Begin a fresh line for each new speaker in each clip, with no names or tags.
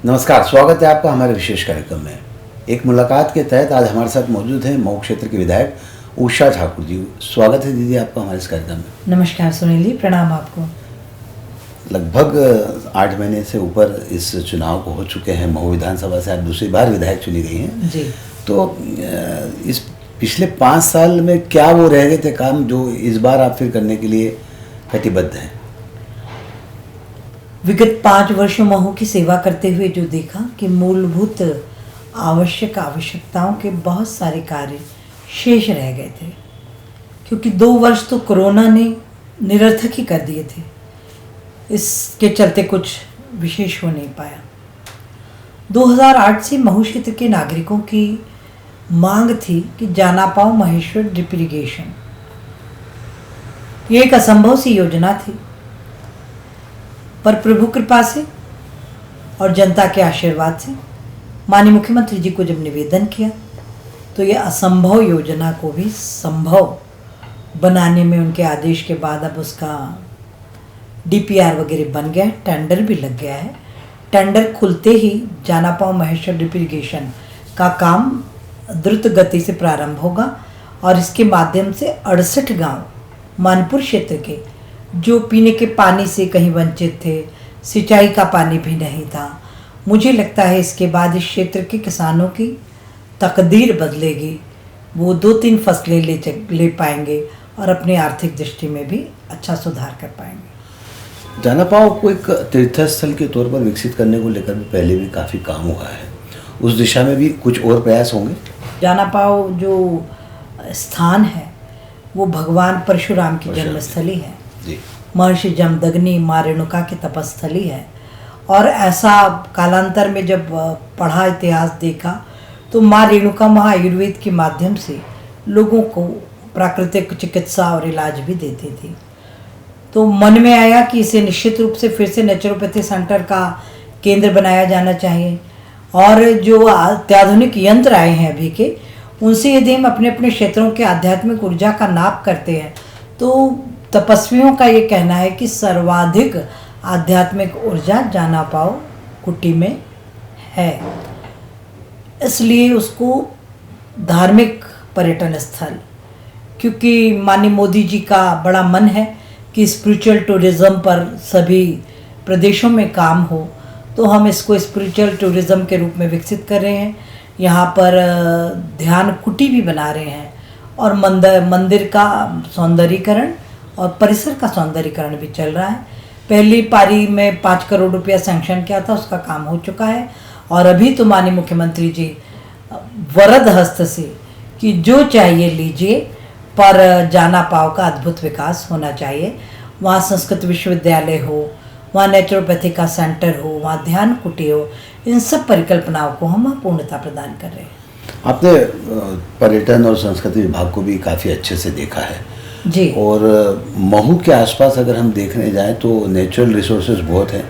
नमस्कार, स्वागत है आपका हमारे विशेष कार्यक्रम में। एक मुलाकात के तहत आज हमारे साथ मौजूद हैं मऊ क्षेत्र के विधायक उषा ठाकुर जी। स्वागत है दीदी आपका हमारे इस कार्यक्रम में।
नमस्कार सुनील जी, प्रणाम आपको।
लगभग 8 महीने से ऊपर इस चुनाव को हो चुके हैं। मऊ विधानसभा से आप दूसरी बार विधायक चुनी गई हैं
जी।
तो इस पिछले 5 साल में क्या वो रह गए थे काम जो इस बार आप फिर करने के लिए कटिबद्ध हैं?
विगत 5 वर्षों महू की सेवा करते हुए जो देखा कि मूलभूत आवश्यकताओं के बहुत सारे कार्य शेष रह गए थे, क्योंकि 2 वर्ष तो कोरोना ने निरर्थक ही कर दिए थे। इसके चलते कुछ विशेष हो नहीं पाया। 2008 से महू क्षेत्र के नागरिकों की मांग थी कि जानापाव महेश्वर ड्रिप इरिगेशन, ये एक असंभव सी योजना थी, पर प्रभु कृपा से और जनता के आशीर्वाद से माननीय मुख्यमंत्री जी को जब निवेदन किया तो ये असंभव योजना को भी संभव बनाने में उनके आदेश के बाद अब उसका DPR वगैरह बन गया है, टेंडर भी लग गया है। टेंडर खुलते ही जानापाव महेश्वर ड्रिप इरिगेशन का काम द्रुत गति से प्रारंभ होगा और इसके माध्यम से 68 गांव मानपुर क्षेत्र के जो पीने के पानी से कहीं वंचित थे, सिंचाई का पानी भी नहीं था, मुझे लगता है इसके बाद इस क्षेत्र के किसानों की तकदीर बदलेगी। वो 2-3 फसलें ले पाएंगे और अपनी आर्थिक दृष्टि में भी अच्छा सुधार कर पाएंगे।
जानापाव को एक तीर्थस्थल के तौर पर विकसित करने को लेकर भी पहले भी काफ़ी काम हुआ है, उस दिशा में भी कुछ और प्रयास होंगे?
जानापाव जो स्थान है वो भगवान परशुराम की जन्मस्थली है, महर्षि जमदग्नि माँ रेणुका की तपस्थली है। और ऐसा कालांतर में जब पढ़ा, इतिहास देखा तो माँ रेणुका आयुर्वेद के माध्यम से लोगों को प्राकृतिक चिकित्सा और इलाज भी देती थी। तो मन में आया कि इसे निश्चित रूप से फिर से नेचुरोपैथी सेंटर का केंद्र बनाया जाना चाहिए। और जो अत्याधुनिक यंत्र आए हैं अभी के, उनसे यदि हम अपने अपने क्षेत्रों के आध्यात्मिक ऊर्जा का नाप करते हैं तो तपस्वियों का ये कहना है कि सर्वाधिक आध्यात्मिक ऊर्जा जानापाव कुटी में है, इसलिए उसको धार्मिक पर्यटन स्थल, क्योंकि माननीय मोदी जी का बड़ा मन है कि स्पिरिचुअल टूरिज़्म पर सभी प्रदेशों में काम हो, तो हम इसको स्पिरिचुअल टूरिज़्म के रूप में विकसित कर रहे हैं। यहाँ पर ध्यान कुटी भी बना रहे हैं और मंदिर का सौंदर्यीकरण और परिसर का सौंदर्यीकरण भी चल रहा है। पहली पारी में 5 करोड़ रुपया सैंक्शन किया था, उसका काम हो चुका है। और अभी तो माननीय मुख्यमंत्री जी वरद हस्त से कि जो चाहिए लीजिए, पर जानापाव का अद्भुत विकास होना चाहिए। वहाँ संस्कृत विश्वविद्यालय हो, वहाँ नेचुरोपैथी का सेंटर हो, वहाँ ध्यान कुटी हो, इन सब परिकल्पनाओं को हम पूर्णता प्रदान कर रहे हैं।
आपने पर्यटन और संस्कृति विभाग को भी काफ़ी अच्छे से देखा है
जी।
और महू के आसपास अगर हम देखने जाएं तो नेचुरल रिसोर्सेज बहुत हैं,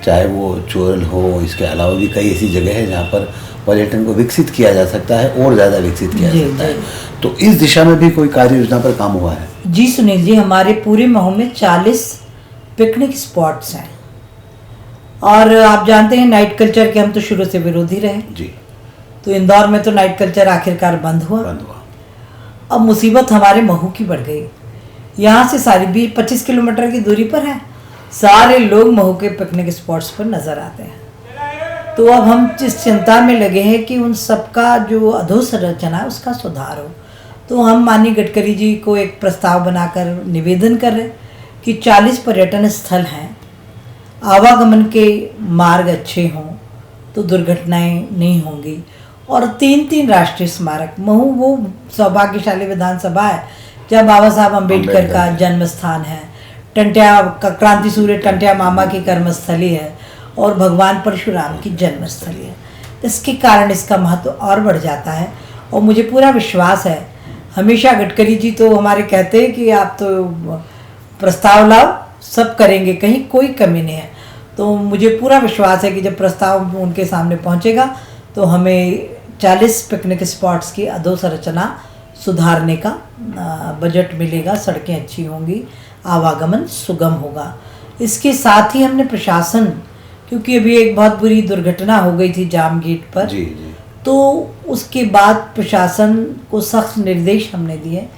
चाहे वो चोरल हो, इसके अलावा भी कई ऐसी जगह है जहाँ पर पर्यटन को विकसित किया जा सकता है और ज़्यादा विकसित किया जा सकता है। तो इस दिशा में भी कोई कार्य योजना पर काम हुआ है?
जी सुनील जी, हमारे पूरे महू में 40 पिकनिक स्पॉट्स हैं। और आप जानते हैं नाइट कल्चर के हम तो शुरू से विरोधी रहे
जी।
तो इंदौर में तो नाइट कल्चर आखिरकार बंद हुआ। अब मुसीबत हमारे महू की बढ़ गई। यहाँ से सारी भी 25 किलोमीटर की दूरी पर है, सारे लोग महू के पिकनिक स्पॉट्स पर नज़र आते हैं। तो अब हम जिस चिंता में लगे हैं कि उन सबका जो अधोसंरचना है उसका सुधार हो, तो हम माननीय गडकरी जी को एक प्रस्ताव बनाकर निवेदन कर रहे कि 40 पर्यटन स्थल हैं, आवागमन के मार्ग अच्छे हों तो दुर्घटनाएं नहीं होंगी। और 3-3 राष्ट्रीय स्मारक, महू वो सौभाग्यशाली विधानसभा है जब बाबा साहब अम्बेडकर का जन्म स्थान है, टंटिया क्रांति सूर्य टंटिया मामा की कर्मस्थली है और भगवान परशुराम की जन्मस्थली है। इसके कारण इसका महत्व और बढ़ जाता है। और मुझे पूरा विश्वास है, हमेशा गडकरी जी तो हमारे कहते हैं कि आप तो प्रस्ताव लाओ, सब करेंगे, कहीं कोई कमी नहीं है। तो मुझे पूरा विश्वास है कि जब प्रस्ताव उनके सामने पहुंचेगा तो हमें 40 पिकनिक स्पॉट्स की अधोसंरचना सुधारने का बजट मिलेगा, सड़कें अच्छी होंगी, आवागमन सुगम होगा। इसके साथ ही हमने प्रशासन क्योंकि अभी एक बहुत बुरी दुर्घटना हो गई थी जाम गेट पर।
जी जी।
तो उसके बाद प्रशासन को सख्त निर्देश हमने दिए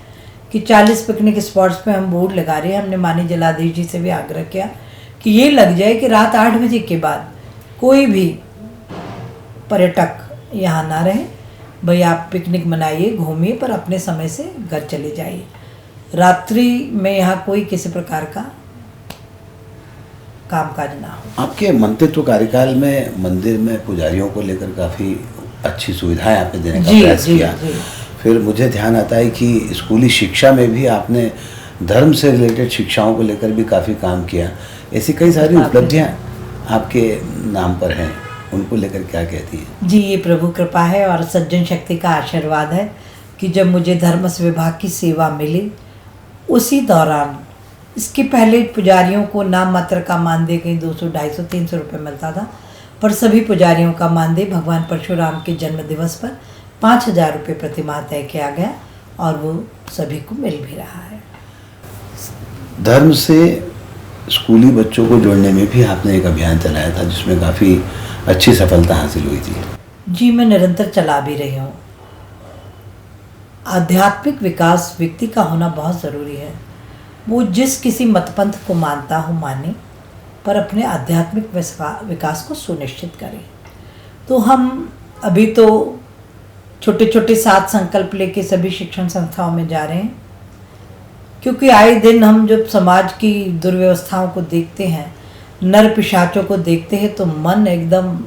कि 40 पिकनिक स्पॉट्स पे हम बोर्ड लगा रहे हैं। हमने माननीय जिलाधीश जी से भी आग्रह किया कि ये लग जाए कि रात 8 बजे के बाद कोई भी पर्यटक यहाँ ना रहे। भाई आप पिकनिक मनाइए, घूमिए, पर अपने समय से घर चले जाइए। रात्रि में यहाँ कोई किसी प्रकार का कामकाज ना हो।
आपके मंत्रित्व कार्यकाल में मंदिर में पुजारियों को लेकर काफ़ी अच्छी सुविधाएं आपने देने का प्रयास किया। फिर मुझे ध्यान आता है कि स्कूली शिक्षा में भी आपने धर्म से रिलेटेड शिक्षाओं को लेकर भी काफ़ी काम किया। ऐसी कई सारी उपलब्धियां आपके नाम पर हैं, उनको लेकर क्या कहती हैं?
जी, ये प्रभु कृपा है और सज्जन शक्ति का आशीर्वाद है कि जब मुझे धर्म विभाग की सेवा मिली उसी दौरान, इसके पहले पुजारियों को नाम मात्र का मानदेय कहीं 200, 250, 300 रुपये मिलता था, पर सभी पुजारियों का मानदेय भगवान परशुराम के जन्म दिवस पर 5000 रुपये प्रति माह तय किया गया और वो सभी को मिल भी रहा है।
धर्म से स्कूली बच्चों को जोड़ने में भी आपने एक अभियान चलाया था जिसमें काफ़ी अच्छी सफलता हासिल हुई थी।
जी, मैं निरंतर चला भी रही हूँ। आध्यात्मिक विकास व्यक्ति का होना बहुत ज़रूरी है। वो जिस किसी मतपंथ को मानता हो माने, पर अपने आध्यात्मिक विकास को सुनिश्चित करे। तो हम अभी तो छोटे छोटे 7 संकल्प लेके सभी शिक्षण संस्थाओं में जा रहे हैं, क्योंकि आए दिन हम जब समाज की दुर्व्यवस्थाओं को देखते हैं, नर पिशाचों को देखते हैं, तो मन एकदम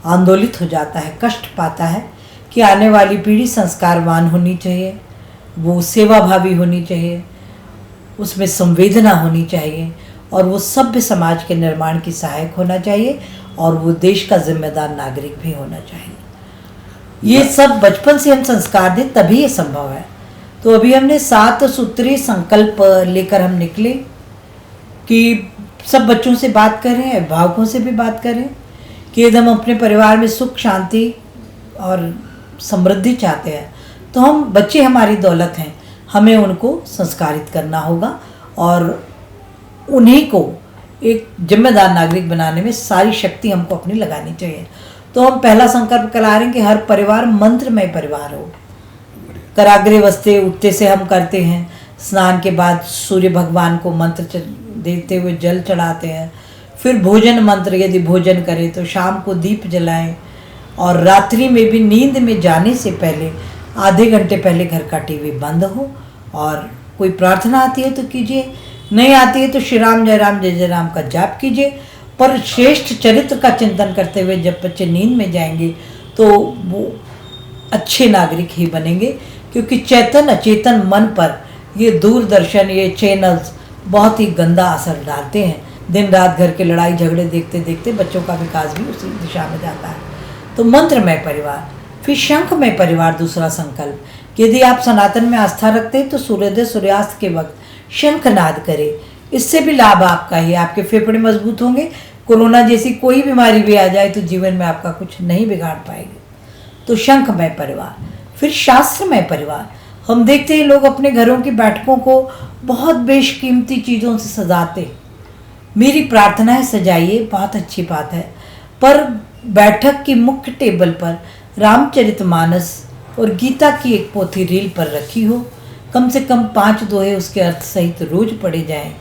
आंदोलित हो जाता है, कष्ट पाता है कि आने वाली पीढ़ी संस्कारवान होनी चाहिए, वो सेवाभावी होनी चाहिए, उसमें संवेदना होनी चाहिए और वो सभ्य समाज के निर्माण की सहायक होना चाहिए और वो देश का जिम्मेदार नागरिक भी होना चाहिए। ये सब बचपन से हम संस्कार दें तभी ये संभव है। तो अभी हमने 7 सूत्री संकल्प लेकर हम निकले कि सब बच्चों से बात करें, अभिभावकों से भी बात करें कि यदि हम अपने परिवार में सुख, शांति और समृद्धि चाहते हैं तो हम, बच्चे हमारी दौलत हैं, हमें उनको संस्कारित करना होगा और उन्हीं को एक जिम्मेदार नागरिक बनाने में सारी शक्ति हमको अपनी लगानी चाहिए। तो हम पहला संकल्प करा रहे हैं कि हर परिवार मंत्रमय परिवार हो। कराग्रे वस्ते उठते से हम करते हैं, स्नान के बाद सूर्य भगवान को मंत्र देते हुए जल चढ़ाते हैं। फिर भोजन मंत्र, यदि भोजन करें तो शाम को दीप जलाएं और रात्रि में भी नींद में जाने से पहले आधे घंटे पहले घर का टीवी बंद हो और कोई प्रार्थना आती है तो कीजिए, नहीं आती है तो श्री राम जय राम जय जय राम का जाप कीजिए। पर श्रेष्ठ चरित्र का चिंतन करते हुए जब बच्चे नींद में जाएंगे तो वो अच्छे नागरिक ही बनेंगे, क्योंकि चेतन अचेतन मन पर ये दूरदर्शन, ये चैनल्स बहुत ही गंदा असर डालते हैं। दिन रात घर के लड़ाई झगड़े देखते देखते बच्चों का विकास भी उसी दिशा में जाता है। तो मंत्रमय परिवार। फिर शंखमय परिवार, दूसरा संकल्प, यदि आप सनातन में आस्था रखते हैं तो सूर्योदय सूर्यास्त के वक्त शंखनाद करें। इससे भी लाभ आपका ही, आपके फेफड़े मजबूत होंगे। कोरोना जैसी कोई बीमारी भी आ जाए तो जीवन में आपका कुछ नहीं बिगाड़ पाएगी। तो शंखमय परिवार। फिर शास्त्रमय परिवार। हम देखते हैं लोग अपने घरों की बैठकों को बहुत बेशकीमती चीज़ों से सजाते। मेरी प्रार्थना है सजाइए, बहुत अच्छी बात है, पर बैठक की मुख्य टेबल पर रामचरितमानस और गीता की एक पोथी रील पर रखी हो। कम से कम 5 दोहे उसके अर्थ सहित रोज पढ़े जाएं।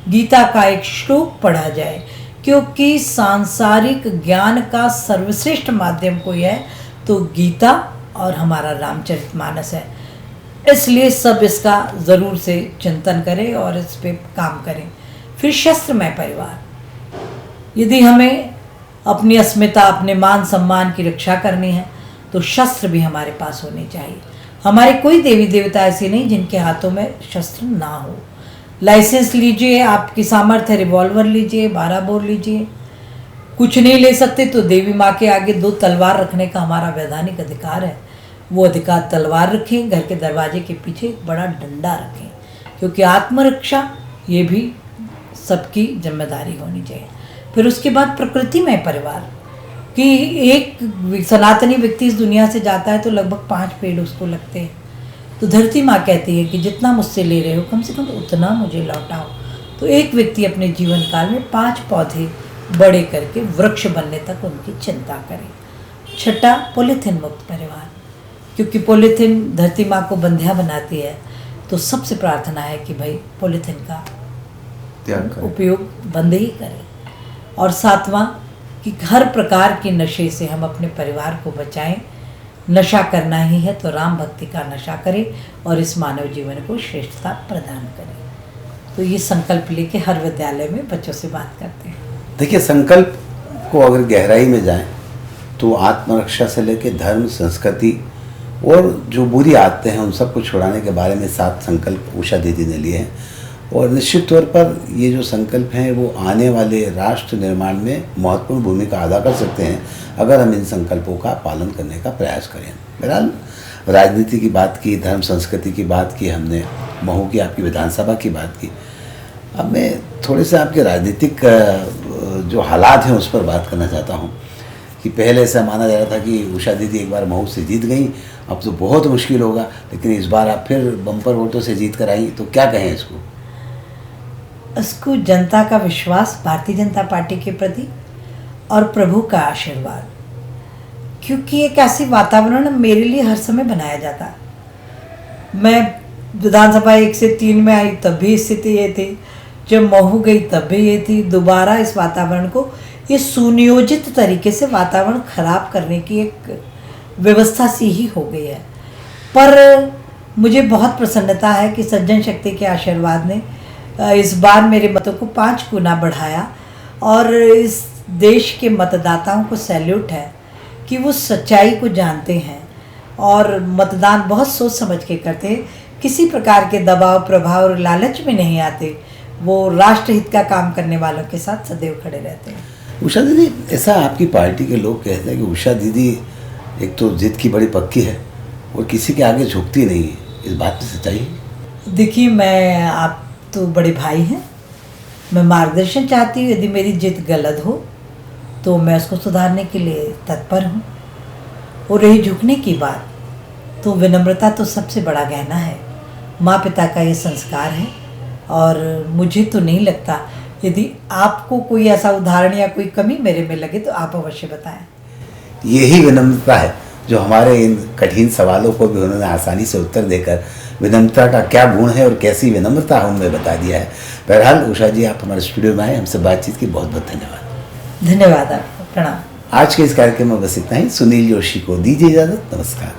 गीता का एक श्लोक पढ़ा जाए, क्योंकि सांसारिक ज्ञान का सर्वश्रेष्ठ माध्यम कोई है तो गीता और हमारा रामचरितमानस है। इसलिए सब इसका ज़रूर से चिंतन करें और इस पे काम करें। फिर शस्त्रमय परिवार। यदि हमें अपनी अस्मिता, अपने मान सम्मान की रक्षा करनी है तो शस्त्र भी हमारे पास होने चाहिए। हमारे कोई देवी देवता ऐसे नहीं जिनके हाथों में शस्त्र ना हो। लाइसेंस लीजिए, आपकी सामर्थ्य, रिवॉल्वर लीजिए, 12 बोर लीजिए। कुछ नहीं ले सकते तो देवी माँ के आगे 2 तलवार रखने का हमारा वैधानिक अधिकार है। वो अधिकार तलवार रखें, घर के दरवाजे के पीछे एक बड़ा डंडा रखें, क्योंकि आत्मरक्षा ये भी सबकी जिम्मेदारी होनी चाहिए। फिर उसके बाद प्रकृतिमय परिवार कि एक सनातनी व्यक्ति इस दुनिया से जाता है तो लगभग 5 पेड़ उसको लगते हैं। तो धरती माँ कहती है कि जितना मुझसे ले रहे हो कम से कम उतना मुझे लौटाओ। तो एक व्यक्ति अपने जीवन काल में 5 पौधे बड़े करके वृक्ष बनने तक उनकी चिंता करें। छठा, पॉलीथीन मुक्त परिवार, क्योंकि पॉलीथीन धरती माँ को बंध्या बनाती है, तो सबसे प्रार्थना है कि भाई पॉलीथीन का उपयोग बंद ही करें। और सातवां, कि हर प्रकार के नशे से हम अपने परिवार को बचाएं। नशा करना ही है तो राम भक्ति का नशा करें और इस मानव जीवन को श्रेष्ठता प्रदान करें। तो ये संकल्प लेके हर विद्यालय में बच्चों से बात करते हैं।
देखिए, संकल्प को अगर गहराई में जाएं तो आत्मरक्षा से लेके धर्म, संस्कृति और जो बुरी आदतें हैं उन सबको छुड़ाने के बारे में 7 संकल्प उषा दीदी ने लिए हैं। और निश्चित तौर पर ये जो संकल्प हैं वो आने वाले राष्ट्र निर्माण में महत्वपूर्ण भूमिका अदा कर सकते हैं अगर हम इन संकल्पों का पालन करने का प्रयास करें। बहरहाल, राजनीति की बात की, धर्म संस्कृति की बात की हमने, महू की आपकी विधानसभा की बात की। अब मैं थोड़े से आपके राजनीतिक जो हालात हैं उस पर बात करना चाहता हूँ कि पहले ऐसा माना जा रहा था कि उषा दीदी एक बार महू से जीत गई, अब तो बहुत मुश्किल होगा, लेकिन इस बार आप फिर बम्पर वोटों से जीत कर आई, तो क्या कहें इसको?
इसको जनता का विश्वास भारतीय जनता पार्टी के प्रति और प्रभु का आशीर्वाद, क्योंकि एक ऐसी वातावरण मेरे लिए हर समय बनाया जाता। मैं विधानसभा 1 से 3 में आई तब भी स्थिति ये थी, जब महू गई तब भी ये थी। दोबारा इस वातावरण को, ये सुनियोजित तरीके से वातावरण खराब करने की एक व्यवस्था सी ही हो गई है। पर मुझे बहुत प्रसन्नता है कि सज्जन शक्ति के आशीर्वाद ने इस बार मेरे मतों को 5 गुना बढ़ाया। और इस देश के मतदाताओं को सैल्यूट है कि वो सच्चाई को जानते हैं और मतदान बहुत सोच समझ के करते हैं, किसी प्रकार के दबाव, प्रभाव और लालच में नहीं आते। वो राष्ट्रहित का काम करने वालों के साथ सदैव खड़े रहते हैं।
उषा दीदी, ऐसा आपकी पार्टी के लोग कहते हैं कि उषा दीदी एक तो जिद की बड़ी पक्की है और किसी के आगे झुकती नहीं है, इस बात में सच्चाई है?
देखिए, मैं, आप तो बड़े भाई हैं, मैं मार्गदर्शन चाहती हूँ। यदि मेरी जिद गलत हो तो मैं उसको सुधारने के लिए तत्पर हूँ। और रही झुकने की बात, तो विनम्रता तो सबसे बड़ा गहना है, माँ पिता का ये संस्कार है। और मुझे तो नहीं लगता, यदि आपको कोई ऐसा उदाहरण या कोई कमी मेरे में लगे तो आप अवश्य बताएं।
यही विनम्रता है जो हमारे इन कठिन सवालों को भी उन्होंने आसानी से उत्तर देकर विनम्रता का क्या गुण है और कैसी विनम्रता हमें बता दिया है। बहरहाल उषा जी, आप हमारे स्टूडियो में आए, हमसे बातचीत की बहुत बहुत धन्यवाद।
धन्यवाद आपको, प्रणाम।
आज के इस कार्यक्रम में बस इतना ही। सुनील जोशी को दीजिए इजाजत। नमस्कार।